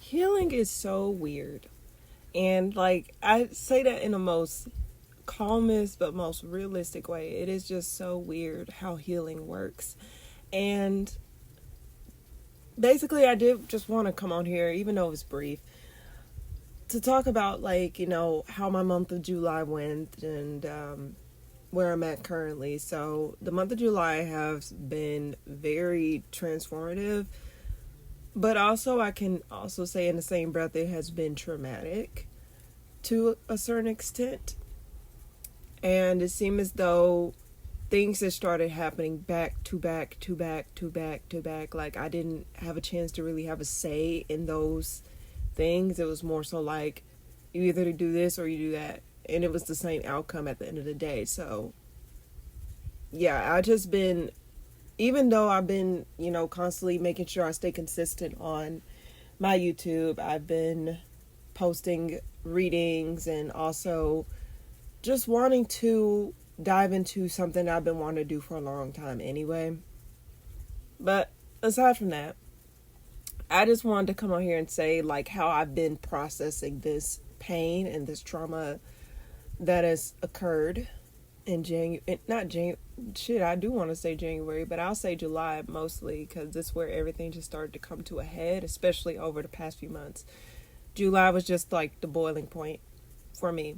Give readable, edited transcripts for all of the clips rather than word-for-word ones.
healing is so weird. And like I say that in the most calmest but most realistic way. It is just so weird how healing works. And basically I did just want to come on here, even though it was brief, to talk about like, how my month of July went and where I'm at currently. So the month of July has been very transformative, but also I can also say in the same breath it has been traumatic to a certain extent. And it seemed as though things that started happening back to back to back to back to back. Like I didn't have a chance to really have a say in those things. It was more so like you either do this or you do that. And it was the same outcome at the end of the day. So yeah, I just been, even though I've been, constantly making sure I stay consistent on my YouTube, I've been posting readings and also just wanting to dive into something I've been wanting to do for a long time anyway. But aside from that, I just wanted to come on here and say like how I've been processing this pain and this trauma that has occurred in I do want to say January, but I'll say July mostly because this is where everything just started to come to a head, especially over the past few months. July was just like the boiling point for me.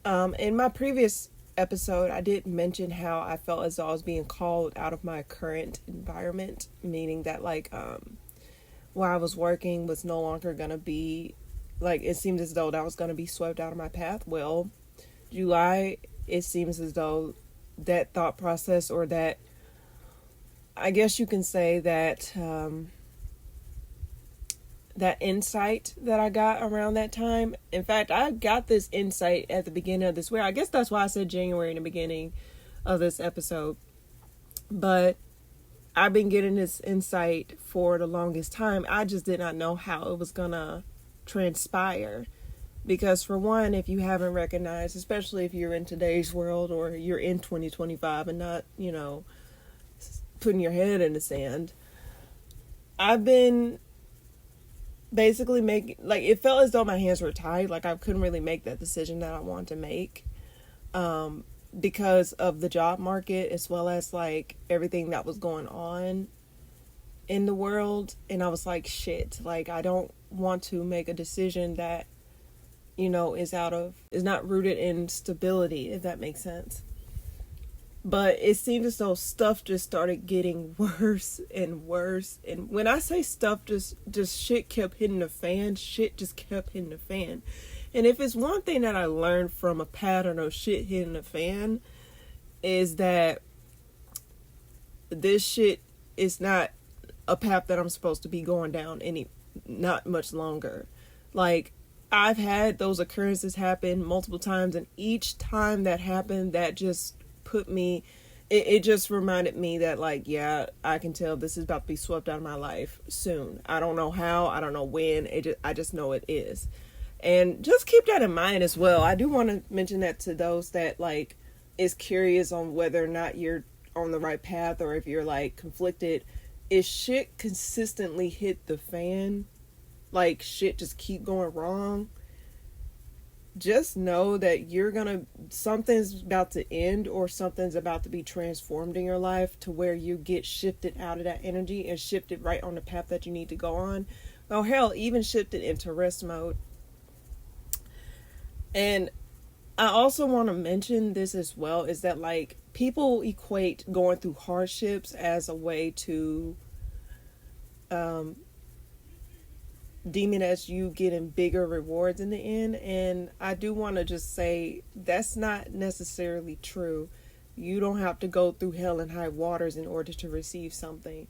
In my previous episode, I did mention how I felt as though I was being called out of my current environment, meaning that like where I was working was no longer gonna be, like it seemed as though that was gonna be swept out of my path. Well, July, it seems as though that thought process, or that, I guess you can say that that insight that I got around that time. In fact, I got this insight at the beginning of this year. I guess that's why I said January in the beginning of this episode. But I've been getting this insight for the longest time. I just did not know how it was gonna transpire. Because for one, if you haven't recognized, especially if you're in today's world or you're in 2025 and not, putting your head in the sand, I've been basically making, like, it felt as though my hands were tied. Like I couldn't really make that decision that I wanted to make because of the job market, as well as like everything that was going on in the world. And I was like, shit, like I don't want to make a decision that is not rooted in stability, if that makes sense. But it seemed as though stuff just started getting worse and worse. And when I say stuff, just shit kept hitting the fan. Shit just kept hitting the fan. And if it's one thing that I learned from a pattern of shit hitting the fan, is that this shit is not a path that I'm supposed to be going down not much longer. Like, I've had those occurrences happen multiple times, and each time that happened, that just put me, it just reminded me that like, yeah, I can tell this is about to be swept out of my life soon. I don't know how, I don't know when, I just know it is. And just keep that in mind as well. I do want to mention that to those that like is curious on whether or not you're on the right path, or if you're like conflicted. If shit consistently hit the fan, like shit just keep going wrong, just know that something's about to end, or something's about to be transformed in your life to where you get shifted out of that energy and shifted right on the path that you need to go on. Well, hell, even shifted into rest mode. And I also want to mention this as well, is that like people equate going through hardships as a way to deem it as you getting bigger rewards in the end. And I do want to just say that's not necessarily true. You don't have to go through hell and high waters in order to receive something.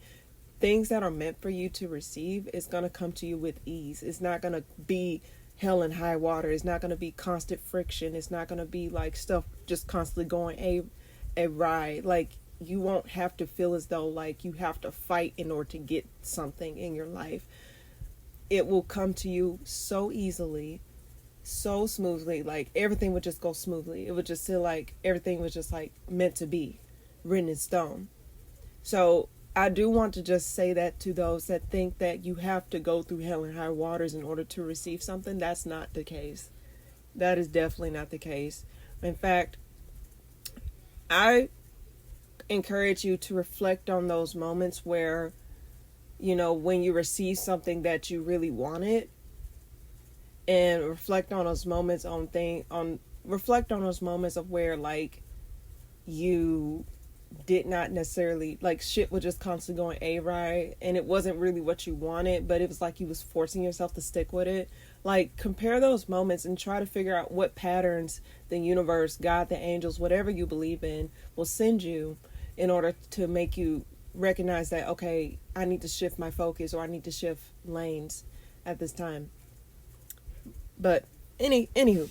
Things that are meant for you to receive is going to come to you with ease. It's not going to be hell and high water. It's not going to be constant friction. It's not going to be like stuff just constantly going a ride. Like, you won't have to feel as though like you have to fight in order to get something in your life. It will come to you so easily, so smoothly. Like everything would just go smoothly. It would just feel like everything was just like meant to be, written in stone. So I do want to just say that to those that think that you have to go through hell and high waters in order to receive something. That's not the case. That is definitely not the case. In fact, I encourage you to reflect on those moments where, when you receive something that you really wanted, and reflect on those moments reflect on those moments of where, like, you did not necessarily, like, shit was just constantly going awry and it wasn't really what you wanted, but it was like you was forcing yourself to stick with it. Like, compare those moments and try to figure out what patterns the universe, God, the angels, whatever you believe in, will send you in order to make you recognize that, okay, I need to shift my focus, or I need to shift lanes at this time. But anywho,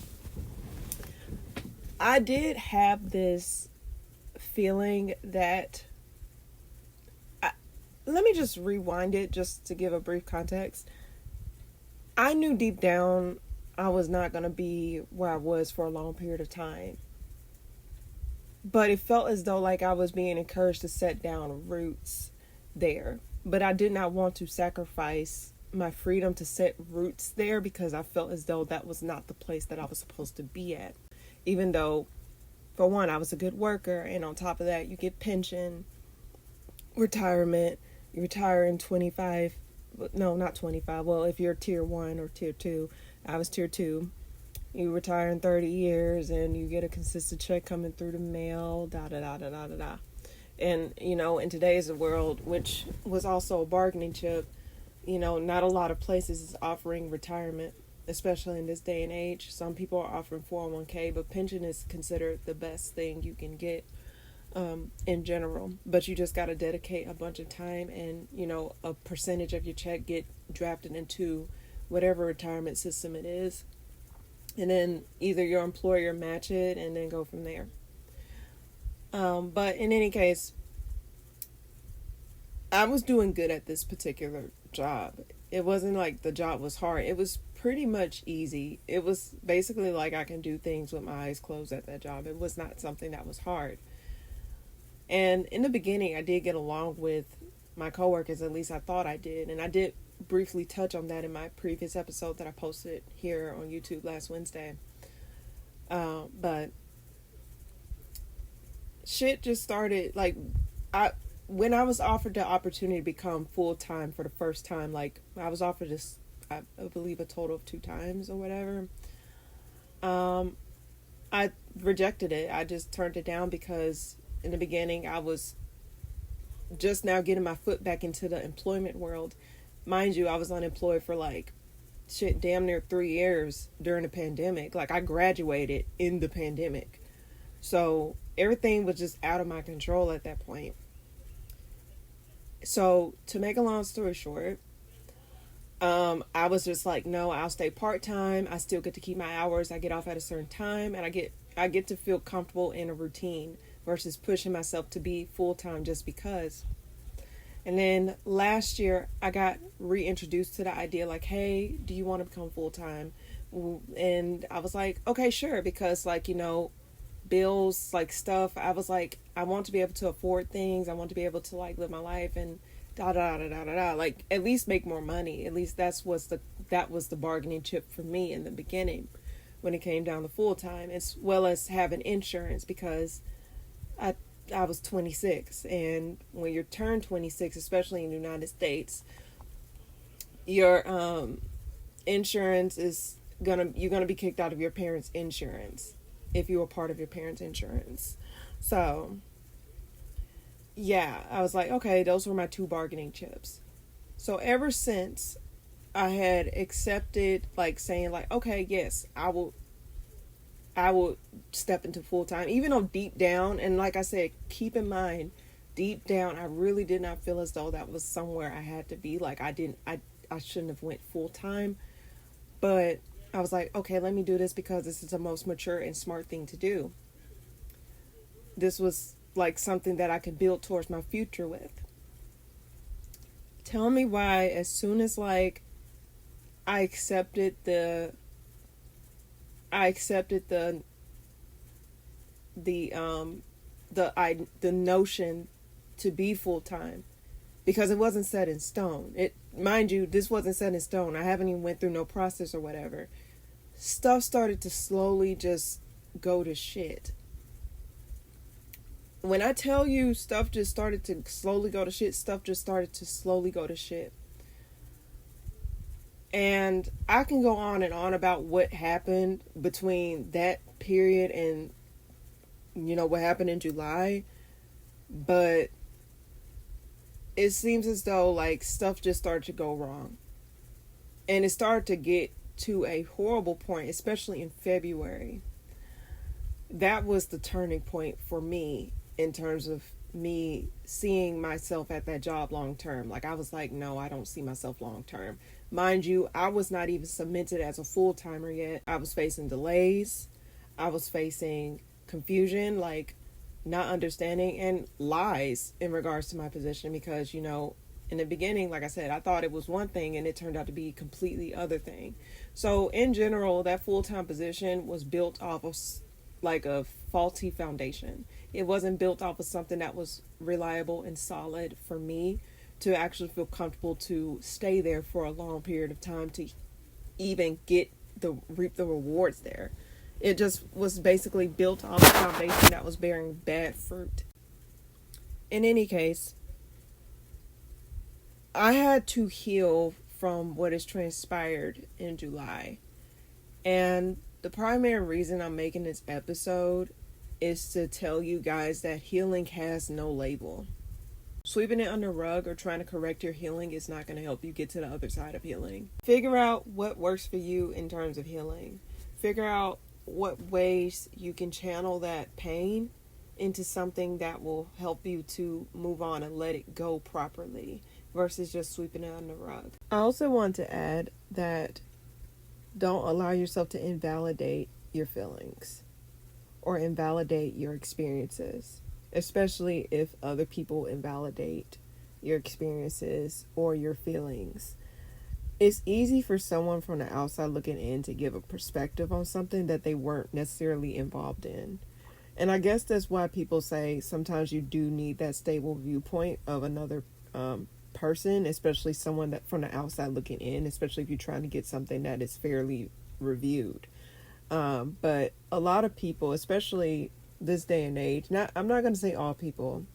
I did have this feeling that let me just rewind it just to give a brief context. I knew deep down I was not going to be where I was for a long period of time. But it felt as though like I was being encouraged to set down roots there. But I did not want to sacrifice my freedom to set roots there because I felt as though that was not the place that I was supposed to be at. Even though, for one, I was a good worker, and on top of that, you get pension, retirement. You retire in 25, no, not 25. Well, if you're tier 1 or tier 2, I was tier 2. You retire in 30 years and you get a consistent check coming through the mail, da da da da da da da. And, in today's world, which was also a bargaining chip, not a lot of places is offering retirement, especially in this day and age. Some people are offering 401k, but pension is considered the best thing you can get in general. But you just got to dedicate a bunch of time and, a percentage of your check get drafted into whatever retirement system it is. And then either your employer match it and then go from there. But in any case, I was doing good at this particular job. It wasn't like the job was hard. It was pretty much easy. It was basically like I can do things with my eyes closed at that job. It was not something that was hard. And in the beginning, I did get along with my coworkers, at least I thought I did. And I did briefly touch on that in my previous episode that I posted here on YouTube last Wednesday. But shit just started, like, when I was offered the opportunity to become full-time for the first time, like, I was offered this, I believe, a total of 2 times or whatever. I rejected it. I just turned it down because in the beginning I was just now getting my foot back into the employment world. Mind you, I was unemployed for like damn near 3 years during the pandemic. Like, I graduated in the pandemic. So everything was just out of my control at that point. So to make a long story short, I was just like, no, I'll stay part-time. I still get to keep my hours. I get off at a certain time and I get to feel comfortable in a routine versus pushing myself to be full-time just because. And then last year, I got reintroduced to the idea like, hey, do you want to become full-time? And I was like, okay, sure. Because, like, bills, like, stuff. I was like, I want to be able to afford things. I want to be able to, like, live my life and da da da da da da. Like, at least make more money. At least that was the bargaining chip for me in the beginning when it came down to full-time, as well as having insurance, because I was 26, and when you turn 26, especially in the United States, your insurance you're gonna be kicked out of your parents' insurance if you were part of your parents' insurance. So yeah, I was like, okay, those were my 2 bargaining chips. So ever since I had accepted, like, saying like, okay, yes, I will step into full-time, even though deep down, and like I said, keep in mind, deep down, I really did not feel as though that was somewhere I had to be. Like, I shouldn't have went full-time, but I was like, okay, let me do this because this is the most mature and smart thing to do. This was like something that I could build towards my future with. Tell me why, as soon as like I accepted the notion to be full time, because it wasn't set in stone. Mind you, this wasn't set in stone. I haven't even went through no process or whatever. Stuff started to slowly just go to shit. When I tell you stuff just started to slowly go to shit, stuff just started to slowly go to shit. And I can go on and on about what happened between that period and, what happened in July. But it seems as though, like, stuff just started to go wrong. And it started to get to a horrible point, especially in February. That was the turning point for me in terms of me seeing myself at that job long term. Like, I was like, no, I don't see myself long term. Mind you, I was not even cemented as a full-timer yet. I was facing delays. I was facing confusion, like not understanding, and lies in regards to my position because, in the beginning, like I said, I thought it was one thing and it turned out to be a completely other thing. So in general, that full-time position was built off of like a faulty foundation. It wasn't built off of something that was reliable and solid for me to actually feel comfortable to stay there for a long period of time to even reap the rewards there. It just was basically built off a foundation that was bearing bad fruit. In any case, I had to heal from what has transpired in July. And the primary reason I'm making this episode is to tell you guys that healing has no label. Sweeping it under the rug or trying to correct your healing is not going to help you get to the other side of healing. Figure out what works for you in terms of healing. Figure out what ways you can channel that pain into something that will help you to move on and let it go properly versus just sweeping it under the rug. I also want to add that don't allow yourself to invalidate your feelings or invalidate your experiences, especially if other people invalidate your experiences or your feelings. It's easy for someone from the outside looking in to give a perspective on something that they weren't necessarily involved in. And I guess that's why people say sometimes you do need that stable viewpoint of another person, especially someone that from the outside looking in, especially if you're trying to get something that is fairly reviewed. But a lot of people, especially this day and age, I'm not going to say all people,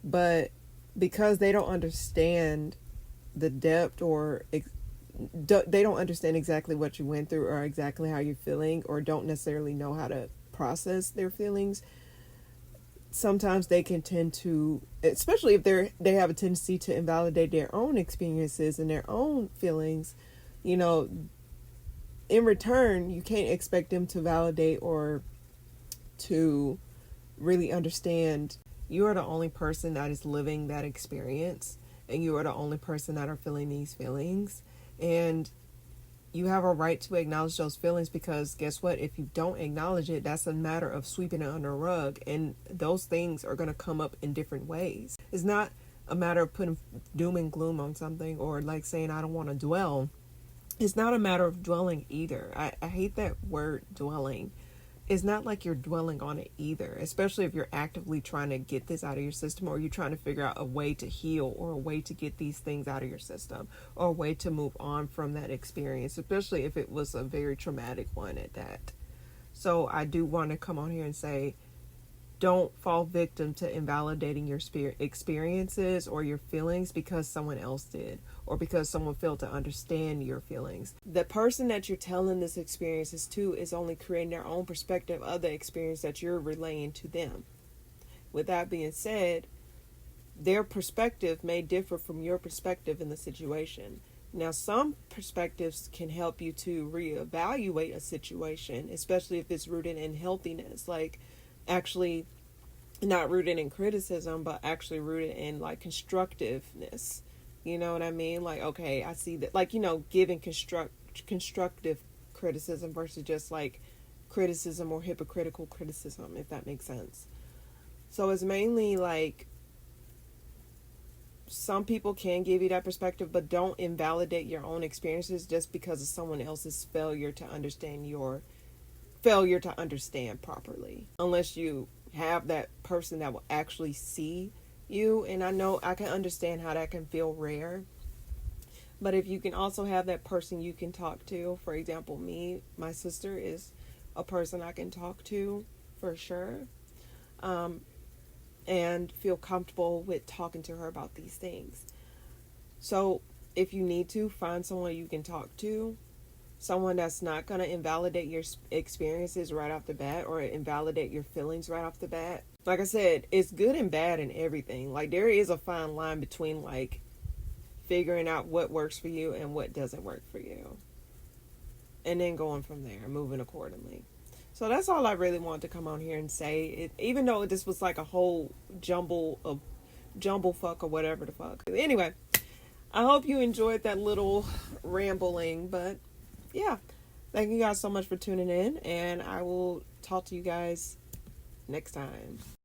but because they don't understand the depth or they don't understand exactly what you went through or exactly how you're feeling or don't necessarily know how to process their feelings, sometimes they can tend to, especially if they have a tendency to invalidate their own experiences and their own feelings, in return, you can't expect them to validate or to really understand. You are the only person that is living that experience, and you are the only person that are feeling these feelings. And you have a right to acknowledge those feelings because guess what? If you don't acknowledge it, that's a matter of sweeping it under a rug. And those things are going to come up in different ways. It's not a matter of putting doom and gloom on something or like saying, I don't want to dwell. It's not a matter of dwelling either. I hate that word dwelling. It's not like you're dwelling on it either, especially if you're actively trying to get this out of your system or you're trying to figure out a way to heal or a way to get these things out of your system or a way to move on from that experience, especially if it was a very traumatic one at that. So I do want to come on here and say, don't fall victim to invalidating your experiences or your feelings because someone else did or because someone failed to understand your feelings. The person that you're telling this experiences to is only creating their own perspective of the experience that you're relaying to them. With that being said, their perspective may differ from your perspective in the situation. Now, some perspectives can help you to reevaluate a situation, especially if it's rooted in healthiness, like actually not rooted in criticism, but actually rooted in like constructiveness. You know what I mean? Like, okay, I see that, like, giving constructive criticism versus just like criticism or hypocritical criticism, if that makes sense. So it's mainly like some people can give you that perspective, but don't invalidate your own experiences just because of someone else's failure to understand properly. Unless you have that person that will actually see you, and I know I can understand how that can feel rare. But if you can also have that person you can talk to, for example, me, my sister is a person I can talk to for sure, and feel comfortable with talking to her about these things. So if you need to, find someone you can talk to, someone that's not going to invalidate your experiences right off the bat or invalidate your feelings right off the bat. Like I said, it's good and bad and everything. Like, there is a fine line between, like, figuring out what works for you and what doesn't work for you, and then going from there, moving accordingly. So that's all I really wanted to come on here and say. Even though this was like a whole jumble fuck or whatever the fuck. Anyway, I hope you enjoyed that little rambling, but yeah, thank you guys so much for tuning in, and I will talk to you guys next time.